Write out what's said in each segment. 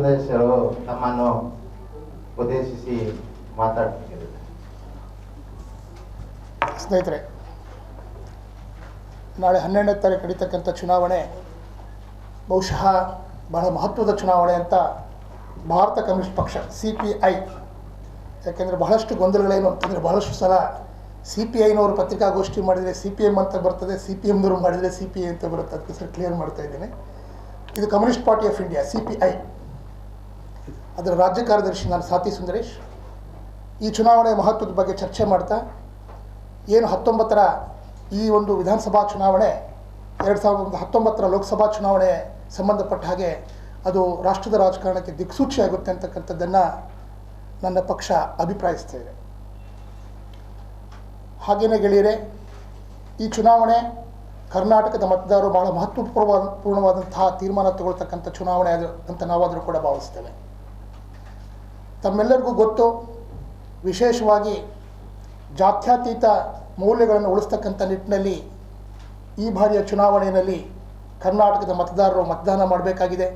ಸುಂದರೇಶ್ ಅವರು ತಮ್ಮನ್ನು ಉದ್ದೇಶಿಸಿ ಮಾತಾಡ್ತಿದ್ದಾರೆ. ಸ್ನೇಹಿತರೆ, ನಾಳೆ 12ನೇ ತಾರೀಕು ನಡೀತಕ್ಕಂಥ ಚುನಾವಣೆ ಬಹುಶಃ ಬಹಳ ಮಹತ್ವದ ಚುನಾವಣೆ ಅಂತ ಭಾರತ ಕಮ್ಯುನಿಸ್ಟ್ ಪಕ್ಷ CPI, ಯಾಕೆಂದರೆ ಬಹಳಷ್ಟು ಗೊಂದಲಗಳೇನು ಅಂತಂದರೆ ಬಹಳಷ್ಟು ಸಲ CPIನವರು ಪತ್ರಿಕಾಗೋಷ್ಠಿ ಮಾಡಿದರೆ CPM ಅಂತ ಬರ್ತದೆ, CPMನವರು ಮಾಡಿದರೆ CPI ಅಂತ ಬರುತ್ತೆ. ಅದಕ್ಕೆ ಸರ್ ಕ್ಲಿಯರ್ ಮಾಡ್ತಾ ಇದ್ದೇನೆ. ಇದು communist party of India CPI, ಅದರ ರಾಜ್ಯ ಕಾರ್ಯದರ್ಶಿ ನಾನು ಸಾತಿ ಸುಂದರೇಶ್. ಈ ಚುನಾವಣೆಯ ಮಹತ್ವದ ಬಗ್ಗೆ ಚರ್ಚೆ ಮಾಡ್ತಾ ಏನು 19ರ ಈ ಒಂದು ವಿಧಾನಸಭಾ ಚುನಾವಣೆ 2019ರ ಲೋಕಸಭಾ ಚುನಾವಣೆ ಸಂಬಂಧಪಟ್ಟ ಹಾಗೆ ಅದು ರಾಷ್ಟ್ರದ ರಾಜಕಾರಣಕ್ಕೆ ದಿಕ್ಸೂಚಿಯಾಗುತ್ತೆ ಅಂತಕ್ಕಂಥದ್ದನ್ನು ನನ್ನ ಪಕ್ಷ ಅಭಿಪ್ರಾಯಿಸ್ತಾ ಇದೆ. ಹಾಗೆಯೇ ಗೆಳೆಯರೆ, ಈ ಚುನಾವಣೆ ಕರ್ನಾಟಕದ ಮತದಾರರು ಬಹಳ ಮಹತ್ವಪೂರ್ಣವಾದಂತಹ ತೀರ್ಮಾನ ತಗೊಳ್ತಕ್ಕಂಥ ಚುನಾವಣೆ ಅಂತ ನಾವಾದರೂ ಕೂಡ ಭಾವಿಸ್ತೇವೆ. ತಮ್ಮೆಲ್ಲರಿಗೂ ಗೊತ್ತು, ವಿಶೇಷವಾಗಿ ಜಾತ್ಯತೀತ ಮೌಲ್ಯಗಳನ್ನು ಉಳಿಸ್ತಕ್ಕಂಥ ನಿಟ್ಟಿನಲ್ಲಿ ಈ ಬಾರಿಯ ಚುನಾವಣೆಯಲ್ಲಿ ಕರ್ನಾಟಕದ ಮತದಾರರು ಮತದಾನ ಮಾಡಬೇಕಾಗಿದೆ.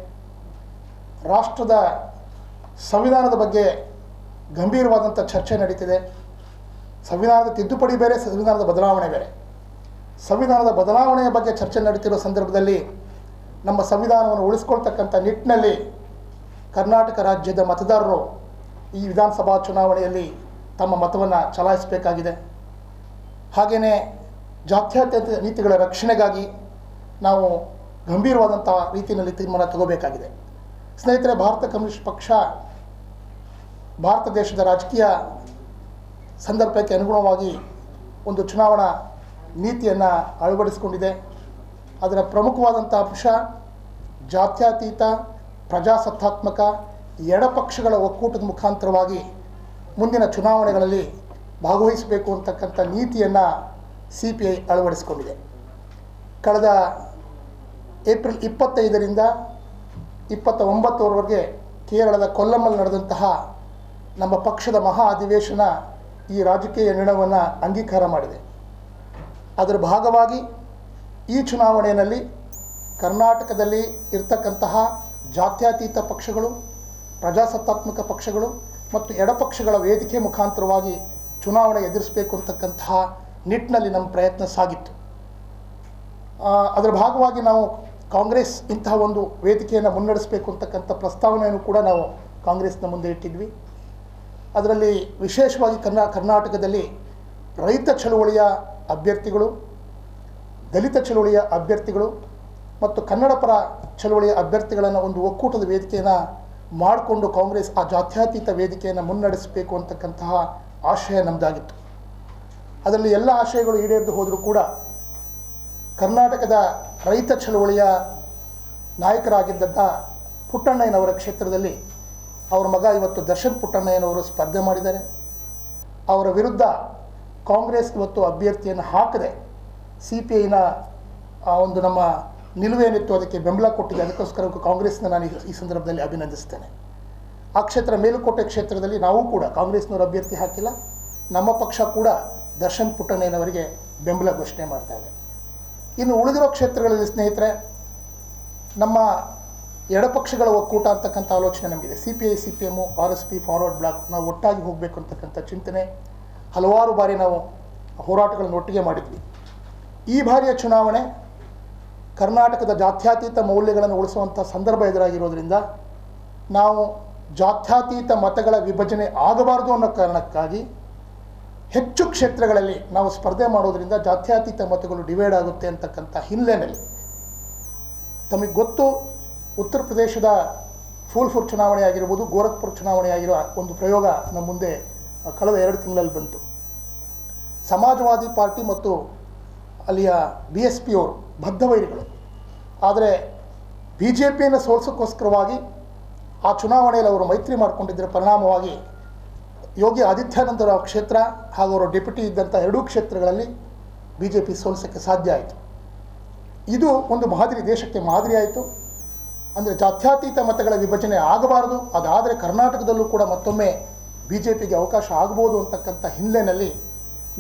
ರಾಷ್ಟ್ರದ ಸಂವಿಧಾನದ ಬಗ್ಗೆ ಗಂಭೀರವಾದಂಥ ಚರ್ಚೆ ನಡೀತಿದೆ. ಸಂವಿಧಾನದ ತಿದ್ದುಪಡಿ ಬೇರೆ, ಸಂವಿಧಾನದ ಬದಲಾವಣೆ ಬೇರೆ. ಸಂವಿಧಾನದ ಬದಲಾವಣೆಯ ಬಗ್ಗೆ ಚರ್ಚೆ ನಡೀತಿರೋ ಸಂದರ್ಭದಲ್ಲಿ ನಮ್ಮ ಸಂವಿಧಾನವನ್ನು ಉಳಿಸ್ಕೊಳ್ತಕ್ಕಂಥ ನಿಟ್ಟಿನಲ್ಲಿ ಕರ್ನಾಟಕ ರಾಜ್ಯದ ಮತದಾರರು ಈ ವಿಧಾನಸಭಾ ಚುನಾವಣೆಯಲ್ಲಿ ತಮ್ಮ ಮತವನ್ನು ಚಲಾಯಿಸಬೇಕಾಗಿದೆ. ಹಾಗೆಯೇ ಜಾತ್ಯತೀತ ನೀತಿಗಳ ರಕ್ಷಣೆಗಾಗಿ ನಾವು ಗಂಭೀರವಾದಂಥ ರೀತಿಯಲ್ಲಿ ತೀರ್ಮಾನ ತಗೋಬೇಕಾಗಿದೆ. ಸ್ನೇಹಿತರೆ, ಭಾರತ ಕಮ್ಯುನಿಸ್ಟ್ ಪಕ್ಷ ಭಾರತ ದೇಶದ ರಾಜಕೀಯ ಸಂದರ್ಭಕ್ಕೆ ಅನುಗುಣವಾಗಿ ಒಂದು ಚುನಾವಣಾ ನೀತಿಯನ್ನು ಅಳವಡಿಸಿಕೊಂಡಿದೆ. ಅದರ ಪ್ರಮುಖವಾದಂಥ ಅಂಶ ಜಾತ್ಯತೀತ, ಪ್ರಜಾಸತ್ತಾತ್ಮಕ, ಎಡಪಕ್ಷಗಳ ಒಕ್ಕೂಟದ ಮುಖಾಂತರವಾಗಿ ಮುಂದಿನ ಚುನಾವಣೆಗಳಲ್ಲಿ ಭಾಗವಹಿಸಬೇಕು ಅಂತಕ್ಕಂಥ ನೀತಿಯನ್ನು CPI ಅಳವಡಿಸಿಕೊಂಡಿದೆ. ಕಳೆದ ಏಪ್ರಿಲ್ 25ರಿಂದ 29ರವರೆಗೆ ಕೇರಳದ ಕೊಲ್ಲಂನಲ್ಲಿ ನಡೆದಂತಹ ನಮ್ಮ ಪಕ್ಷದ ಮಹಾ ಅಧಿವೇಶನ ಈ ರಾಜಕೀಯ ನಿರ್ಣಯವನ್ನು ಅಂಗೀಕಾರ ಮಾಡಿದೆ. ಅದರ ಭಾಗವಾಗಿ ಈ ಚುನಾವಣೆಯಲ್ಲಿ ಕರ್ನಾಟಕದಲ್ಲಿ ಇರ್ತಕ್ಕಂತಹ ಜಾತ್ಯತೀತ ಪಕ್ಷಗಳು, ಪ್ರಜಾಸತ್ತಾತ್ಮಕ ಪಕ್ಷಗಳು ಮತ್ತು ಎಡಪಕ್ಷಗಳ ವೇದಿಕೆ ಮುಖಾಂತರವಾಗಿ ಚುನಾವಣೆ ಎದುರಿಸಬೇಕು ಅಂತಕ್ಕಂತಹ ನಿಟ್ಟಿನಲ್ಲಿ ನಮ್ಮ ಪ್ರಯತ್ನ ಸಾಗಿತ್ತು. ಅದರ ಭಾಗವಾಗಿ ನಾವು ಕಾಂಗ್ರೆಸ್ ಇಂತಹ ಒಂದು ವೇದಿಕೆಯನ್ನು ಮುನ್ನಡೆಸಬೇಕು ಅಂತಕ್ಕಂಥ ಪ್ರಸ್ತಾವನೆಯನ್ನು ಕೂಡ ನಾವು ಕಾಂಗ್ರೆಸ್ನ ಮುಂದೆ ಇಟ್ಟಿದ್ವಿ. ಅದರಲ್ಲಿ ವಿಶೇಷವಾಗಿ ಕರ್ನಾಟಕದಲ್ಲಿ ರೈತ ಚಳುವಳಿಯ ಅಭ್ಯರ್ಥಿಗಳು, ದಲಿತ ಚಳುವಳಿಯ ಅಭ್ಯರ್ಥಿಗಳು ಮತ್ತು ಕನ್ನಡ ಪರ ಚಳುವಳಿಯ ಅಭ್ಯರ್ಥಿಗಳನ್ನು ಒಂದು ಒಕ್ಕೂಟದ ವೇದಿಕೆಯನ್ನು ಮಾಡಿಕೊಂಡು ಕಾಂಗ್ರೆಸ್ ಆ ಜಾತ್ಯತೀತ ವೇದಿಕೆಯನ್ನು ಮುನ್ನಡೆಸಬೇಕು ಅಂತಕ್ಕಂತಹ ಆಶಯ ನಮ್ಮದಾಗಿತ್ತು. ಅದರಲ್ಲಿ ಎಲ್ಲ ಆಶಯಗಳು ಈಡೇರಿದು ಹೋದರೂ ಕೂಡ ಕರ್ನಾಟಕದ ರೈತ ಚಳುವಳಿಯ ನಾಯಕರಾಗಿದ್ದಂಥ ಪುಟ್ಟಣ್ಣಯ್ಯನವರ ಕ್ಷೇತ್ರದಲ್ಲಿ ಅವರ ಮಗ ಇವತ್ತು ದರ್ಶನ್ ಪುಟ್ಟಣ್ಣಯ್ಯನವರು ಸ್ಪರ್ಧೆ ಮಾಡಿದ್ದಾರೆ. ಅವರ ವಿರುದ್ಧ ಕಾಂಗ್ರೆಸ್ ಇವತ್ತು ಅಭ್ಯರ್ಥಿಯನ್ನು ಹಾಕದೆ CPIನ ಒಂದು ನಮ್ಮ ನಿಲುವೇನಿತ್ತು ಅದಕ್ಕೆ ಬೆಂಬಲ ಕೊಟ್ಟಿದೆ. ಅದಕ್ಕೋಸ್ಕರ ಕಾಂಗ್ರೆಸ್ನ ನಾನು ಈ ಸಂದರ್ಭದಲ್ಲಿ ಅಭಿನಂದಿಸ್ತೇನೆ. ಆ ಕ್ಷೇತ್ರ ಮೇಲುಕೋಟೆ ಕ್ಷೇತ್ರದಲ್ಲಿ ನಾವು ಕೂಡ ಕಾಂಗ್ರೆಸ್ನವರು ಅಭ್ಯರ್ಥಿ ಹಾಕಿಲ್ಲ. ನಮ್ಮ ಪಕ್ಷ ಕೂಡ ದರ್ಶನ್ ಪುಟ್ಟಣ್ಣಯ್ಯನವರಿಗೆ ಬೆಂಬಲ ಘೋಷಣೆ ಮಾಡ್ತಾ ಇದೆ. ಇನ್ನು ಉಳಿದಿರೋ ಕ್ಷೇತ್ರಗಳಲ್ಲಿ ಸ್ನೇಹಿತರೆ, ನಮ್ಮ ಎಡಪಕ್ಷಗಳ ಒಕ್ಕೂಟ ಅಂತಕ್ಕಂಥ ಆಲೋಚನೆ ನಮಗಿದೆ. CPI, CPM, RSP, Forward Bloc ನಾವು ಒಟ್ಟಾಗಿ ಹೋಗಬೇಕು ಅಂತಕ್ಕಂಥ ಚಿಂತನೆ ಹಲವಾರು ಬಾರಿ ನಾವು ಹೋರಾಟಗಳನ್ನು ಒಟ್ಟಿಗೆ ಮಾಡಿದ್ವಿ. ಈ ಬಾರಿಯ ಚುನಾವಣೆ ಕರ್ನಾಟಕದ ಜಾತ್ಯತೀತ ಮೌಲ್ಯಗಳನ್ನು ಉಳಿಸುವಂಥ ಸಂದರ್ಭ ಎದುರಾಗಿರೋದ್ರಿಂದ ನಾವು ಜಾತ್ಯತೀತ ಮತಗಳ ವಿಭಜನೆ ಆಗಬಾರ್ದು ಅನ್ನೋ ಕಾರಣಕ್ಕಾಗಿ ಹೆಚ್ಚು ಕ್ಷೇತ್ರಗಳಲ್ಲಿ ನಾವು ಸ್ಪರ್ಧೆ ಮಾಡೋದ್ರಿಂದ ಜಾತ್ಯತೀತ ಮತಗಳು ಡಿವೈಡ್ ಆಗುತ್ತೆ ಅಂತಕ್ಕಂಥ ಹಿನ್ನೆಲೆಯಲ್ಲಿ ತಮಗೆ ಗೊತ್ತು, ಉತ್ತರ ಪ್ರದೇಶದ ಫೂಲ್ಪುರ್ ಚುನಾವಣೆ ಆಗಿರ್ಬೋದು, ಗೋರಖ್ಪುರ ಚುನಾವಣೆ ಆಗಿರೋ ಒಂದು ಪ್ರಯೋಗ ನಮ್ಮ ಮುಂದೆ ಕಳೆದ 2 ತಿಂಗಳಲ್ಲಿ ಬಂತು. ಸಮಾಜವಾದಿ ಪಾರ್ಟಿ ಮತ್ತು ಅಲ್ಲಿಯ BSPಯವರು ಬದ್ಧವೈರಿಗಳು. ಆದರೆ BJPಯನ್ನು ಸೋಲಿಸೋಕ್ಕೋಸ್ಕರವಾಗಿ ಆ ಚುನಾವಣೆಯಲ್ಲಿ ಅವರು ಮೈತ್ರಿ ಮಾಡಿಕೊಂಡಿದ್ದರ ಪರಿಣಾಮವಾಗಿ ಯೋಗಿ ಆದಿತ್ಯನಾಥರ ಕ್ಷೇತ್ರ ಹಾಗೂ ಅವರು ಡೆಪ್ಯೂಟಿ ಇದ್ದಂಥ 2 ಕ್ಷೇತ್ರಗಳಲ್ಲಿ BJP ಸೋಲಿಸೋಕ್ಕೆ ಸಾಧ್ಯ ಆಯಿತು. ಇದು ಒಂದು ಮಾದರಿ, ದೇಶಕ್ಕೆ ಮಾದರಿ ಆಯಿತು. ಅಂದರೆ ಜಾತ್ಯತೀತ ಮತಗಳ ವಿಭಜನೆ ಆಗಬಾರದು, ಅದಾದರೆ ಕರ್ನಾಟಕದಲ್ಲೂ ಕೂಡ ಮತ್ತೊಮ್ಮೆ BJPಗೆ ಅವಕಾಶ ಆಗ್ಬೋದು ಅಂತಕ್ಕಂಥ ಹಿನ್ನೆಲೆಯಲ್ಲಿ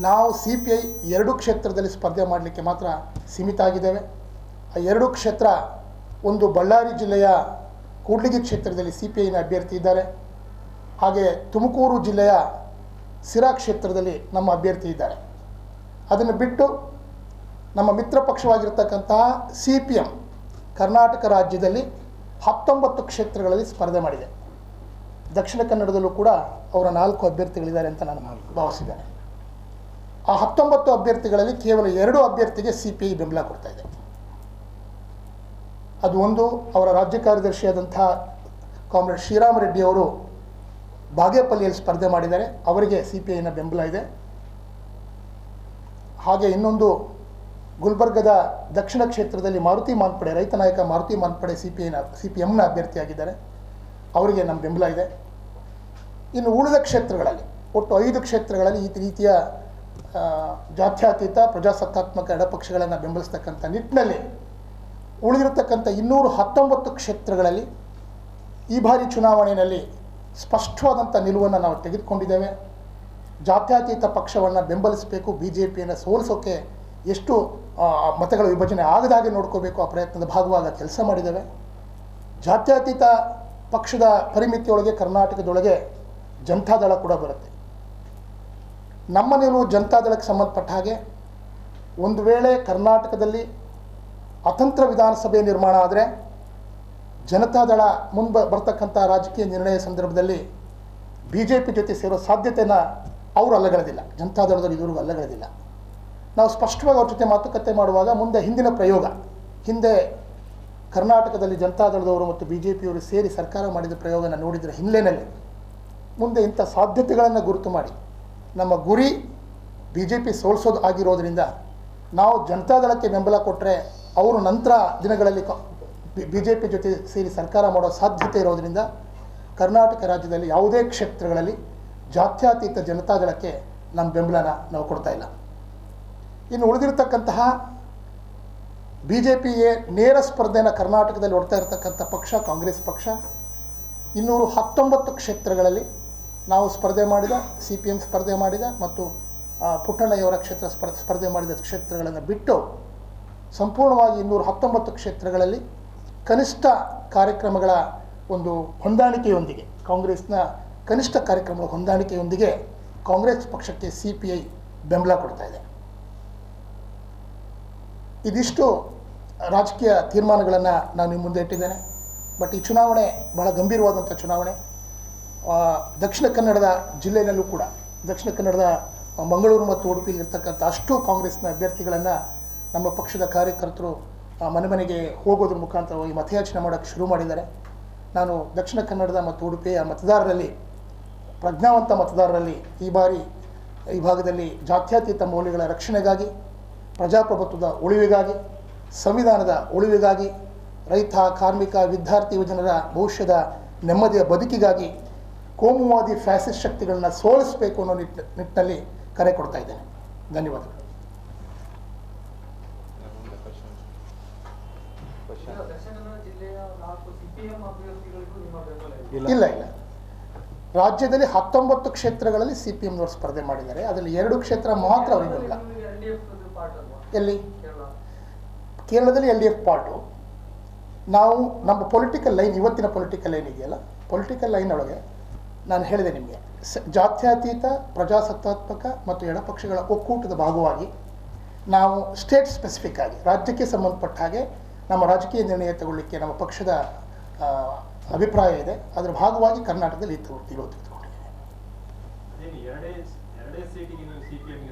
ನಾವು CPI 2 ಕ್ಷೇತ್ರದಲ್ಲಿ ಸ್ಪರ್ಧೆ ಮಾಡಲಿಕ್ಕೆ ಮಾತ್ರ ಸೀಮಿತ ಆಗಿದ್ದೇವೆ. ಆ 2 ಕ್ಷೇತ್ರ, ಒಂದು ಬಳ್ಳಾರಿ ಜಿಲ್ಲೆಯ ಕೂಡ್ಲಿಗಿ ಕ್ಷೇತ್ರದಲ್ಲಿ CPIನ ಅಭ್ಯರ್ಥಿ ಇದ್ದಾರೆ. ಹಾಗೆ ತುಮಕೂರು ಜಿಲ್ಲೆಯ ಸಿರಾ ಕ್ಷೇತ್ರದಲ್ಲಿ ನಮ್ಮ ಅಭ್ಯರ್ಥಿ ಇದ್ದಾರೆ. ಅದನ್ನು ಬಿಟ್ಟು ನಮ್ಮ ಮಿತ್ರ ಪಕ್ಷವಾಗಿರ್ತಕ್ಕಂತಹ CPM ಕರ್ನಾಟಕ ರಾಜ್ಯದಲ್ಲಿ 19 ಕ್ಷೇತ್ರಗಳಲ್ಲಿ ಸ್ಪರ್ಧೆ ಮಾಡಿದೆ. ದಕ್ಷಿಣ ಕನ್ನಡದಲ್ಲೂ ಕೂಡ ಅವರ 4 ಅಭ್ಯರ್ಥಿಗಳಿದ್ದಾರೆ ಅಂತ ನಾನು ಭಾವಿಸಿದ್ದೇನೆ. ಆ 19 ಅಭ್ಯರ್ಥಿಗಳಲ್ಲಿ ಕೇವಲ 2 ಅಭ್ಯರ್ಥಿಗೆ CPI ಬೆಂಬಲ ಕೊಡ್ತಾ ಇದೆ. ಅದು ಒಂದು, ಅವರ ರಾಜ್ಯ ಕಾರ್ಯದರ್ಶಿಯಾದಂಥ ಕಾಮ್ರೇಡ್ ಶ್ರೀರಾಮ್ ರೆಡ್ಡಿ ಅವರು ಬಾಗೇಪಲ್ಲಿಯಲ್ಲಿ ಸ್ಪರ್ಧೆ ಮಾಡಿದ್ದಾರೆ, ಅವರಿಗೆ CPIನ ಬೆಂಬಲ ಇದೆ. ಹಾಗೆ ಇನ್ನೊಂದು ಗುಲ್ಬರ್ಗದ ದಕ್ಷಿಣ ಕ್ಷೇತ್ರದಲ್ಲಿ ಮಾರುತಿ ಮಾನ್ಪಡೆ, ರೈತ ನಾಯಕ ಮಾರುತಿ ಮಾನ್ಪಡೆ CPMನ ಅಭ್ಯರ್ಥಿಯಾಗಿದ್ದಾರೆ, ಅವರಿಗೆ ನಮ್ಮ ಬೆಂಬಲ ಇದೆ. ಇನ್ನು ಉಳಿದ ಕ್ಷೇತ್ರಗಳಲ್ಲಿ ಒಟ್ಟು 5 ಕ್ಷೇತ್ರಗಳಲ್ಲಿ ಈ ರೀತಿಯ ಜಾತ್ಯತೀತ ಪ್ರಜಾಸತ್ತಾತ್ಮಕ ಎಡಪಕ್ಷಗಳನ್ನು ಬೆಂಬಲಿಸ್ತಕ್ಕಂಥ ನಿಟ್ಟಿನಲ್ಲಿ ಉಳಿದಿರತಕ್ಕಂಥ 219 ಕ್ಷೇತ್ರಗಳಲ್ಲಿ ಈ ಬಾರಿ ಚುನಾವಣೆಯಲ್ಲಿ ಸ್ಪಷ್ಟವಾದಂಥ ನಿಲುವನ್ನು ನಾವು ತೆಗೆದುಕೊಂಡಿದ್ದೇವೆ. ಜಾತ್ಯತೀತ ಪಕ್ಷವನ್ನು ಬೆಂಬಲಿಸಬೇಕು, BJPಯನ್ನು ಸೋಲಿಸೋಕ್ಕೆ ಎಷ್ಟು ಮತಗಳ ವಿಭಜನೆ ಆಗದಾಗೆ ನೋಡ್ಕೋಬೇಕು, ಆ ಪ್ರಯತ್ನದ ಭಾಗವಾಗಿ ಕೆಲಸ ಮಾಡಿದ್ದೇವೆ. ಜಾತ್ಯತೀತ ಪಕ್ಷದ ಪರಿಮಿತಿಯೊಳಗೆ ಕರ್ನಾಟಕದೊಳಗೆ ಜನತಾದಳ ಕೂಡ ಬರುತ್ತೆ. ನಮ್ಮ ನಿಲುವು ಜನತಾದಳಕ್ಕೆ ಸಂಬಂಧಪಟ್ಟ ಹಾಗೆ, ಒಂದು ವೇಳೆ ಕರ್ನಾಟಕದಲ್ಲಿ ಅತಂತ್ರ ವಿಧಾನಸಭೆ ನಿರ್ಮಾಣ ಆದರೆ ಜನತಾದಳ ಮುಂದೆ ಬರ್ತಕ್ಕಂಥ ರಾಜಕೀಯ ನಿರ್ಣಯ ಸಂದರ್ಭದಲ್ಲಿ BJP ಜೊತೆ ಸೇರೋ ಸಾಧ್ಯತೆಯನ್ನು ಅವರು ಅಲ್ಲಗಳೆದಿಲ್ಲ, ಜನತಾದಳದವರು ಇದುವರೆಗೂ ಅಲ್ಲಗಳೆದಿಲ್ಲ. ನಾವು ಸ್ಪಷ್ಟವಾಗಿ ಅವ್ರ ಜೊತೆ ಮಾತುಕತೆ ಮಾಡುವಾಗ ಮುಂದೆ ಹಿಂದಿನ ಪ್ರಯೋಗ, ಹಿಂದೆ ಕರ್ನಾಟಕದಲ್ಲಿ ಜನತಾದಳದವರು ಮತ್ತು BJPಯವರು ಸೇರಿ ಸರ್ಕಾರ ಮಾಡಿದ ಪ್ರಯೋಗನ ನೋಡಿದರೆ ಹಿನ್ನೆಲೆಯಲ್ಲಿ ಮುಂದೆ ಇಂಥ ಸಾಧ್ಯತೆಗಳನ್ನು ಗುರುತು ಮಾಡಿ ನಮ್ಮ ಗುರಿ BJP ಸೋಲಿಸೋದು ಆಗಿರೋದ್ರಿಂದ ನಾವು ಜನತಾದಳಕ್ಕೆ ಬೆಂಬಲ ಕೊಟ್ಟರೆ ಅವರು ನಂತರ ದಿನಗಳಲ್ಲಿ BJP ಜೊತೆ ಸೇರಿ ಸರ್ಕಾರ ಮಾಡೋ ಸಾಧ್ಯತೆ ಇರೋದರಿಂದ ಕರ್ನಾಟಕ ರಾಜ್ಯದಲ್ಲಿ ಯಾವುದೇ ಕ್ಷೇತ್ರಗಳಲ್ಲಿ ಜಾತ್ಯತೀತ ಜನತಾದಳಕ್ಕೆ ನಮ್ಮ ಬೆಂಬಲನ ನಾವು ಕೊಡ್ತಾ ಇಲ್ಲ. ಇನ್ನು ಉಳಿದಿರತಕ್ಕಂತಹ BJPಗೆ ನೇರ ಸ್ಪರ್ಧೆನ ಕರ್ನಾಟಕದಲ್ಲಿ ಹೊಡ್ತಾ ಇರತಕ್ಕಂಥ ಪಕ್ಷ ಕಾಂಗ್ರೆಸ್ ಪಕ್ಷ. 219 ಕ್ಷೇತ್ರಗಳಲ್ಲಿ ನಾವು ಸ್ಪರ್ಧೆ ಮಾಡಿದ, CPM ಸ್ಪರ್ಧೆ ಮಾಡಿದ ಮತ್ತು ಪುಟ್ಟಣ್ಣಯವರ ಕ್ಷೇತ್ರ ಸ್ಪರ್ಧೆ ಮಾಡಿದ ಕ್ಷೇತ್ರಗಳನ್ನು ಬಿಟ್ಟು ಸಂಪೂರ್ಣವಾಗಿ 219 ಕ್ಷೇತ್ರಗಳಲ್ಲಿ ಕನಿಷ್ಠ ಕಾರ್ಯಕ್ರಮಗಳ ಒಂದು ಹೊಂದಾಣಿಕೆಯೊಂದಿಗೆ, ಕಾಂಗ್ರೆಸ್ನ ಕನಿಷ್ಠ ಕಾರ್ಯಕ್ರಮಗಳ ಹೊಂದಾಣಿಕೆಯೊಂದಿಗೆ ಕಾಂಗ್ರೆಸ್ ಪಕ್ಷಕ್ಕೆ CPI ಬೆಂಬಲ ಕೊಡ್ತಾ ಇದೆ. ಇದಿಷ್ಟು ರಾಜಕೀಯ ತೀರ್ಮಾನಗಳನ್ನು ನಾನು ನಿಮ್ಮ ಮುಂದೆ ಇಟ್ಟಿದ್ದೇನೆ. ಬಟ್ ಈ ಚುನಾವಣೆ ಬಹಳ ಗಂಭೀರವಾದಂಥ ಚುನಾವಣೆ. ದಕ್ಷಿಣ ಕನ್ನಡದ ಜಿಲ್ಲೆಯಲ್ಲೂ ಕೂಡ, ದಕ್ಷಿಣ ಕನ್ನಡದ ಮಂಗಳೂರು ಮತ್ತು ಉಡುಪಿಯಲ್ಲಿರ್ತಕ್ಕಂಥ ಅಷ್ಟು ಕಾಂಗ್ರೆಸ್ನ ಅಭ್ಯರ್ಥಿಗಳನ್ನು ನಮ್ಮ ಪಕ್ಷದ ಕಾರ್ಯಕರ್ತರು ಮನೆ ಮನೆಗೆ ಹೋಗೋದ್ರ ಮುಖಾಂತರವಾಗಿ ಮತಯಾಚನೆ ಮಾಡೋಕ್ಕೆ ಶುರು ಮಾಡಿದ್ದಾರೆ. ನಾನು ದಕ್ಷಿಣ ಕನ್ನಡದ ಮತ್ತು ಉಡುಪಿಯ ಮತದಾರರಲ್ಲಿ, ಪ್ರಜ್ಞಾವಂತ ಮತದಾರರಲ್ಲಿ ಈ ಭಾಗದಲ್ಲಿ ಜಾತ್ಯತೀತ ಮೌಲ್ಯಗಳ ರಕ್ಷಣೆಗಾಗಿ, ಪ್ರಜಾಪ್ರಭುತ್ವದ ಉಳಿವಿಗಾಗಿ, ಸಂವಿಧಾನದ ಉಳಿವಿಗಾಗಿ, ರೈತ, ಕಾರ್ಮಿಕ, ವಿದ್ಯಾರ್ಥಿ ಯುವಜನರ ಭವಿಷ್ಯದ ನೆಮ್ಮದಿಯ ಬದುಕಿಗಾಗಿ ಕೋಮುವಾದಿ ಫ್ಯಾಸಿಸ್ಟ್ ಶಕ್ತಿಗಳನ್ನ ಸೋಲಿಸಬೇಕು ಅನ್ನೋ ನಿಟ್ಟಿನಲ್ಲಿ ಕರೆ ಕೊಡ್ತಾ ಇದ್ದೇನೆ. ಧನ್ಯವಾದಗಳು. ಇಲ್ಲ, ರಾಜ್ಯದಲ್ಲಿ 19 ಕ್ಷೇತ್ರಗಳಲ್ಲಿ CPMನವರು ಸ್ಪರ್ಧೆ ಮಾಡಿದ್ದಾರೆ. ಅದರಲ್ಲಿ 2 ಕ್ಷೇತ್ರ ಮಾತ್ರ ಅವರಿಗೆ ಇಲ್ಲ. ಎಲ್ಲಿ? ಕೇರಳದಲ್ಲಿ LDF ಪಾರ್ಟು. ನಾವು ನಮ್ಮ ಪೊಲಿಟಿಕಲ್ ಲೈನ್, ಇವತ್ತಿನ ಪೊಲಿಟಿಕಲ್ ಲೈನ್ ಇದೆಯಲ್ಲ, ಪೊಲಿಟಿಕಲ್ ಲೈನ್ ಒಳಗೆ ನಾನು ಹೇಳಿದೆ ನಿಮಗೆ, ಜಾತ್ಯತೀತ ಪ್ರಜಾಸತ್ತಾತ್ಮಕ ಮತ್ತು ಎಡಪಕ್ಷಗಳ ಒಕ್ಕೂಟದ ಭಾಗವಾಗಿ ನಾವು ಸ್ಟೇಟ್ ಸ್ಪೆಸಿಫಿಕ್ ಆಗಿ, ರಾಜ್ಯಕ್ಕೆ ಸಂಬಂಧಪಟ್ಟ ಹಾಗೆ ನಮ್ಮ ರಾಜಕೀಯ ನಿರ್ಣಯ ತಗೊಳ್ಳಿಕ್ಕೆ ನಮ್ಮ ಪಕ್ಷದ ಅಭಿಪ್ರಾಯ ಇದೆ. ಅದರ ಭಾಗವಾಗಿ ಕರ್ನಾಟಕದಲ್ಲಿ ತಿರುವು ತೆಗೆದುಕೊಂಡಿದ್ದೇವೆ.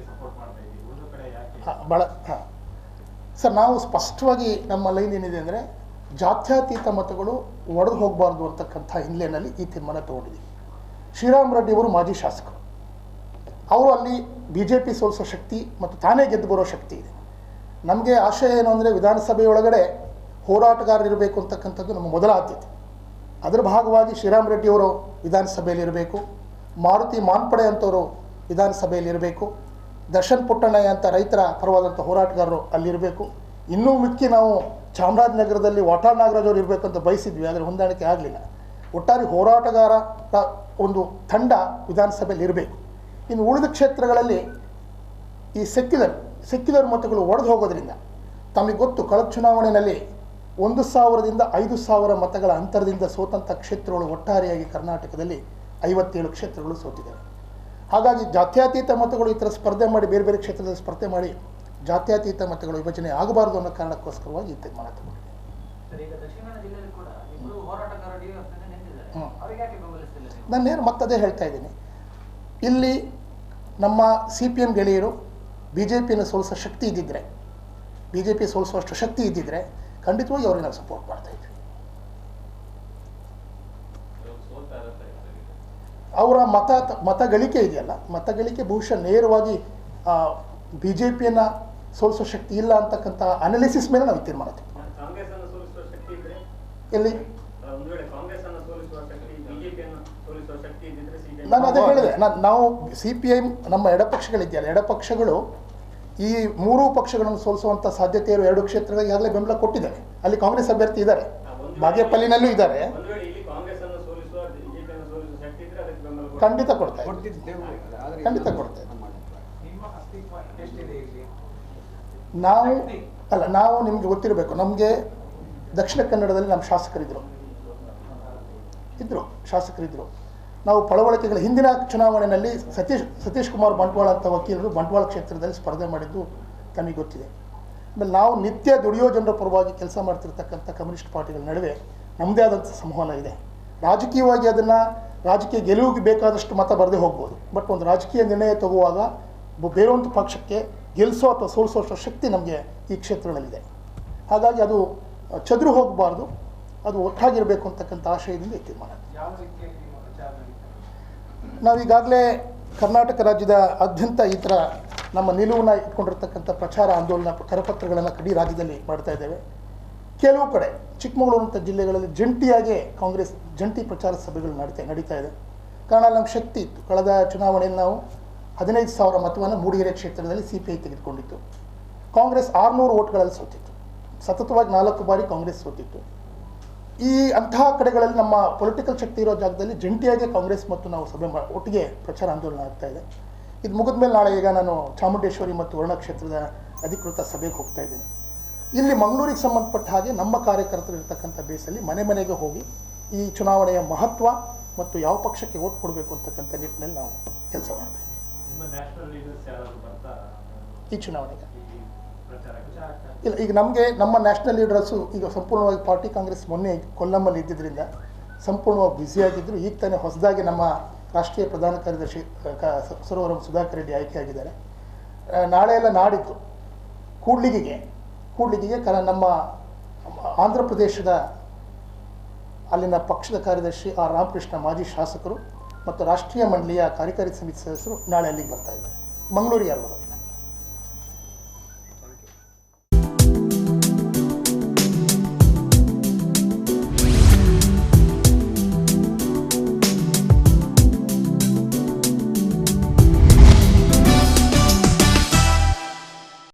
ಸರ್, ನಾವು ಸ್ಪಷ್ಟವಾಗಿ ನಮ್ಮ ಲೈನ್ ಏನಿದೆ ಅಂದರೆ, ಜಾತ್ಯತೀತ ಮತಗಳು ಒಡೆದು ಹೋಗಬಾರ್ದು ಅಂತಕ್ಕಂಥ ಹಿನ್ನೆಲೆಯಲ್ಲಿ ಈ ತೀರ್ಮಾನ ತಗೊಂಡಿದ್ದೀವಿ. ಶ್ರೀರಾಮ್ ರೆಡ್ಡಿ ಅವರು ಮಾಜಿ ಶಾಸಕರು, ಅವರು ಅಲ್ಲಿ BJP ಸೋಲಿಸೋ ಶಕ್ತಿ ಮತ್ತು ತಾನೇ ಗೆದ್ದು ಬರೋ ಶಕ್ತಿ ಇದೆ. ನಮಗೆ ಆಶಯ ಏನು ಅಂದರೆ, ವಿಧಾನಸಭೆಯೊಳಗಡೆ ಹೋರಾಟಗಾರರಿರಬೇಕು ಅಂತಕ್ಕಂಥದ್ದು ನಮ್ಮ ಮೊದಲ ಆದ್ಯತೆ. ಅದರ ಭಾಗವಾಗಿ ಶ್ರೀರಾಮ್ ರೆಡ್ಡಿಯವರು ವಿಧಾನಸಭೆಯಲ್ಲಿರಬೇಕು, ಮಾರುತಿ ಮಾನ್ಪಡೆ ಅಂತವರು ವಿಧಾನಸಭೆಯಲ್ಲಿರಬೇಕು, ದರ್ಶನ್ ಪುಟ್ಟಣ್ಣಯ್ಯ ಅಂತ ರೈತರ ಪರವಾದಂಥ ಹೋರಾಟಗಾರರು ಅಲ್ಲಿರಬೇಕು. ಇನ್ನೂ ಮಿಕ್ಕಿ ನಾವು ಚಾಮರಾಜನಗರದಲ್ಲಿ ವಾಟಾಳ್ ನಾಗರಾಜ್ ಅವರು ಇರಬೇಕು ಅಂತ ಬಯಸಿದ್ವಿ, ಆದರೆ ಹೊಂದಾಣಿಕೆ ಆಗಲಿಲ್ಲ. ಒಟ್ಟಾರೆ ಹೋರಾಟಗಾರ ಒಂದು ತಂಡ ವಿಧಾನಸಭೆಯಲ್ಲಿ ಇರಬೇಕು. ಇನ್ನು ಉಳಿದ ಕ್ಷೇತ್ರಗಳಲ್ಲಿ ಈ ಸೆಕ್ಯುಲರ್ ಮತಗಳು ಒಡೆದು ಹೋಗೋದ್ರಿಂದ, ತಮಗೆ ಗೊತ್ತು ಕಳೆದ ಚುನಾವಣೆಯಲ್ಲಿ 1,000ದಿಂದ 5,000 ಮತಗಳ ಅಂತರದಿಂದ ಸೋತಂಥ ಕ್ಷೇತ್ರಗಳು ಒಟ್ಟಾರೆಯಾಗಿ ಕರ್ನಾಟಕದಲ್ಲಿ 57 ಕ್ಷೇತ್ರಗಳು ಸೋತಿದ್ದಾವೆ. ಹಾಗಾಗಿ ಜಾತ್ಯತೀತ ಮತಗಳು ಈ ಥರ ಸ್ಪರ್ಧೆ ಮಾಡಿ ಬೇರೆ ಬೇರೆ ಕ್ಷೇತ್ರದಲ್ಲಿ ಸ್ಪರ್ಧೆ ಮಾಡಿ ಜಾತ್ಯತೀತ ಮತಗಳು ವಿಭಜನೆ ಆಗಬಾರ್ದು ಅನ್ನೋ ಕಾರಣಕ್ಕೋಸ್ಕರವಾಗಿ ಈ ತೀರ್ಮಾನ ತಗೊಂಡಿದೆ. ನಾನೇನು ಮತ್ತದೇ ಹೇಳ್ತಾ ಇದ್ದೀನಿ, ಇಲ್ಲಿ ನಮ್ಮ CPM ಗೆಳೆಯರು BJPಯನ್ನು ಸೋಲಿಸೋ ಶಕ್ತಿ ಇದ್ದಿದ್ದರೆ, BJP ಸೋಲಿಸುವಷ್ಟು ಶಕ್ತಿ ಇದ್ದಿದ್ದರೆ ಖಂಡಿತವಾಗಿ ಅವ್ರಿಗೆ ನಾವು ಸಪೋರ್ಟ್ ಮಾಡ್ತಾ ಇದ್ವಿ. ಅವರ ಮತಗಳಿಕೆ ಇದೆಯಲ್ಲ, ಮತಗಳಿಕೆ ಬಹುಶಃ ನೇರವಾಗಿ BJPಯನ್ನು ಸೋಲಿಸೋ ಶಕ್ತಿ ಇಲ್ಲ ಅಂತಕ್ಕಂಥ ಅನಾಲಿಸಿಸ್ ಮೇಲೆ ನಾವು ತೀರ್ಮಾನ ತಗೊಂಡು ಎಲ್ಲಿ ನಾನು ಅದೇ ಹೇಳಿದೆ. ನಾವು CPM ನಮ್ಮ ಎಡಪಕ್ಷಗಳಿದೆಯಲ್ಲ, ಎಡಪಕ್ಷಗಳು ಈ 3 ಪಕ್ಷಗಳನ್ನು ಸೋಲಿಸುವಂಥ ಸಾಧ್ಯತೆ ಇರೋ 2 ಕ್ಷೇತ್ರಗಳಿಗೆ ಈಗಾಗಲೇ ಬೆಂಬಲ ಕೊಟ್ಟಿದ್ದಾರೆ. ಅಲ್ಲಿ ಕಾಂಗ್ರೆಸ್ ಅಭ್ಯರ್ಥಿ ಇದ್ದಾರೆ, ಬಾಗೇಪಲ್ಲಿನಲ್ಲೂ ಇದ್ದಾರೆ. ಖಂಡಿತ ಕೊಡ್ತಾರೆ, ಖಂಡಿತ ಕೊಡ್ತಾರೆ. ನಾವು ನಿಮಗೆ ಗೊತ್ತಿರಬೇಕು, ನಮಗೆ ದಕ್ಷಿಣ ಕನ್ನಡದಲ್ಲಿ ನಮ್ಮ ಶಾಸಕರಿದ್ದರು. ನಾವು ಪಳವಳಿಕೆಗಳ ಹಿಂದಿನ ಚುನಾವಣೆಯಲ್ಲಿ ಸತೀಶ್ ಕುಮಾರ್ ಬಂಟ್ವಾಳ ಅಂತ ವಕೀಲರು ಬಂಟ್ವಾಳ ಕ್ಷೇತ್ರದಲ್ಲಿ ಸ್ಪರ್ಧೆ ಮಾಡಿದ್ದು ತಮಗೆ ಗೊತ್ತಿದೆ. ಆಮೇಲೆ ನಾವು ನಿತ್ಯ ದುಡಿಯೋ ಜನರ ಪರವಾಗಿ ಕೆಲಸ ಮಾಡ್ತಿರ್ತಕ್ಕಂಥ ಕಮ್ಯುನಿಸ್ಟ್ ಪಾರ್ಟಿಗಳ ನಡುವೆ ನಮ್ಮದೇ ಆದಂಥ ಸಂವಹನ ಇದೆ. ರಾಜಕೀಯವಾಗಿ ಅದನ್ನು ರಾಜಕೀಯ ಗೆಲುವಿಗೆ ಬೇಕಾದಷ್ಟು ಮತ ಬರದೇ ಹೋಗ್ಬೋದು, ಬಟ್ ಒಂದು ರಾಜಕೀಯ ನಿರ್ಣಯ ತಗುವಾಗ ಬೇರೊಂದು ಪಕ್ಷಕ್ಕೆ ಗೆಲ್ಲಿಸೋ ಅಥವಾ ಸೋಲಿಸೋಷ್ಟು ಶಕ್ತಿ ನಮಗೆ ಈ ಕ್ಷೇತ್ರಗಳಲ್ಲಿದೆ. ಹಾಗಾಗಿ ಅದು ಚದುರು ಹೋಗಬಾರ್ದು, ಅದು ಒಟ್ಟಾಗಿರಬೇಕು ಅಂತಕ್ಕಂಥ ಆಶಯದಿಂದ ಈ ತೀರ್ಮಾನ. ನಾವೀಗಾಗಲೇ ಕರ್ನಾಟಕ ರಾಜ್ಯದ ಆದ್ಯಂತ ಈ ಥರ ನಮ್ಮ ನಿಲುವನ್ನು ಇಟ್ಕೊಂಡಿರ್ತಕ್ಕಂಥ ಪ್ರಚಾರ ಆಂದೋಲನ ಕರಪತ್ರಗಳನ್ನು ಇಡೀ ರಾಜ್ಯದಲ್ಲಿ ಮಾಡ್ತಾ ಇದ್ದೇವೆ. ಕೆಲವು ಕಡೆ ಚಿಕ್ಕಮಗಳೂರು ಅಂತ ಜಿಲ್ಲೆಗಳಲ್ಲಿ ಜಂಟಿಯಾಗಿ ಕಾಂಗ್ರೆಸ್ ಜಂಟಿ ಪ್ರಚಾರ ಸಭೆಗಳು ನಡೀತಾ ಇದೆ. ಕಾರಣ ನಮ್ಮ ಶಕ್ತಿ ಇತ್ತು. ಕಳೆದ ಚುನಾವಣೆಯಲ್ಲಿ ನಾವು 15,000 ಮತವನ್ನು ಮೂಡಿಗೆರೆ ಕ್ಷೇತ್ರದಲ್ಲಿ CPI ತೆಗೆದುಕೊಂಡಿತ್ತು. ಕಾಂಗ್ರೆಸ್ 600 ಓಟ್ಗಳಲ್ಲಿ ಸೋತಿತ್ತು. ಸತತವಾಗಿ 4 ಬಾರಿ ಕಾಂಗ್ರೆಸ್ ಸೋತಿತ್ತು. ಅಂತಹ ಕಡೆಗಳಲ್ಲಿ ನಮ್ಮ ಪೊಲಿಟಿಕಲ್ ಶಕ್ತಿ ಇರೋ ಜಾಗದಲ್ಲಿ ಜಂಟಿಯಾಗಿ ಕಾಂಗ್ರೆಸ್ ಮತ್ತು ನಾವು ಸಭೆ ಒಟ್ಟಿಗೆ ಪ್ರಚಾರ ಆಂದೋಲನ ಆಗ್ತಾ ಇದೆ. ಇದು ಮುಗಿದ ಮೇಲೆ ನಾಳೆ ಈಗ ನಾನು ಚಾಮುಂಡೇಶ್ವರಿ ಮತ್ತು ವರ್ಣ ಕ್ಷೇತ್ರದ ಅಧಿಕೃತ ಸಭೆಗೆ ಹೋಗ್ತಾ ಇದ್ದೀನಿ. ಇಲ್ಲಿ ಮಂಗಳೂರಿಗೆ ಸಂಬಂಧಪಟ್ಟ ಹಾಗೆ ನಮ್ಮ ಕಾರ್ಯಕರ್ತರು ಇರ್ತಕ್ಕಂಥ ಬೇಸಲ್ಲಿ ಮನೆ ಮನೆಗೆ ಹೋಗಿ ಈ ಚುನಾವಣೆಯ ಮಹತ್ವ ಮತ್ತು ಯಾವ ಪಕ್ಷಕ್ಕೆ ಓಟ್ ಕೊಡಬೇಕು ಅಂತಕ್ಕಂಥ ನಿಟ್ಟಿನಲ್ಲಿ ನಾವು ಕೆಲಸ ಮಾಡ್ತಾ ಇದ್ದೀವಿ. ಈ ಚುನಾವಣೆಗೆ ಇಲ್ಲ, ಈಗ ನಮ್ಮ ನ್ಯಾಷನಲ್ ಲೀಡರ್ಸು ಈಗ ಸಂಪೂರ್ಣವಾಗಿ ಪಾರ್ಟಿ ಕಾಂಗ್ರೆಸ್ ಮೊನ್ನೆ ಕೊಲ್ಲಮ್ಮಲ್ಲಿ ಇದ್ದಿದ್ದರಿಂದ ಸಂಪೂರ್ಣವಾಗಿ ಬ್ಯುಸಿಯಾಗಿದ್ದರು. ಈಗ ತಾನೇ ಹೊಸದಾಗಿ ನಮ್ಮ ರಾಷ್ಟ್ರೀಯ ಪ್ರಧಾನ ಕಾರ್ಯದರ್ಶಿ ಸರೋವರಂ ಸುಧಾಕರ್ ರೆಡ್ಡಿ ಆಯ್ಕೆಯಾಗಿದ್ದಾರೆ. ನಾಳೆ ಎಲ್ಲ ನಾಡಿದ್ದು ಕೂಡ್ಲಿಗಿಗೆ ನಮ್ಮ ಆಂಧ್ರ ಪ್ರದೇಶದ ಅಲ್ಲಿನ ಪಕ್ಷದ ಕಾರ್ಯದರ್ಶಿ ರಾಮಕೃಷ್ಣ ಮಾಜಿ ಶಾಸಕರು ಮತ್ತು ರಾಷ್ಟ್ರೀಯ ಮಂಡಳಿಯ ಕಾರ್ಯಕಾರಿ ಸಮಿತಿ ಸದಸ್ಯರು ನಾಳೆ ಅಲ್ಲಿಗೆ ಬರ್ತಾ ಇದ್ದಾರೆ. ಮಂಗಳೂರಿಗೆ ಯಾರು ಬರೋದಿಲ್ಲ.